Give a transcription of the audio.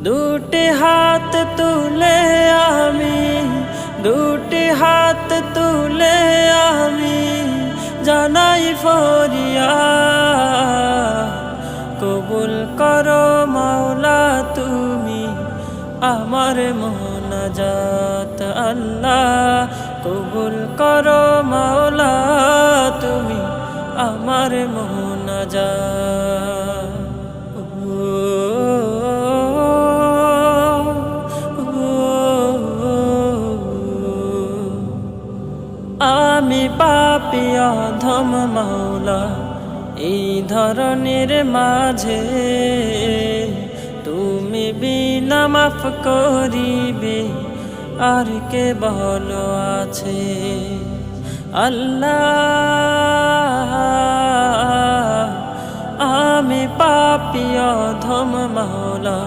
দুটি হাত তুলে আমি, দুটি হাত তুলে আমি জানাই ফরিয়াদ, কবুল করো মাওলা তুমি আমার মোনাজাত। আল্লাহ কবুল করো মাওলা তুমি আমার মোনাজাত। আমি পাপী অধম মাওলা, এই ধরনের মাঝে তুমি বিনা মাফ করিবে আর কে ভালো আছে। আল্লাহ আমি পাপী অধম মাওলা,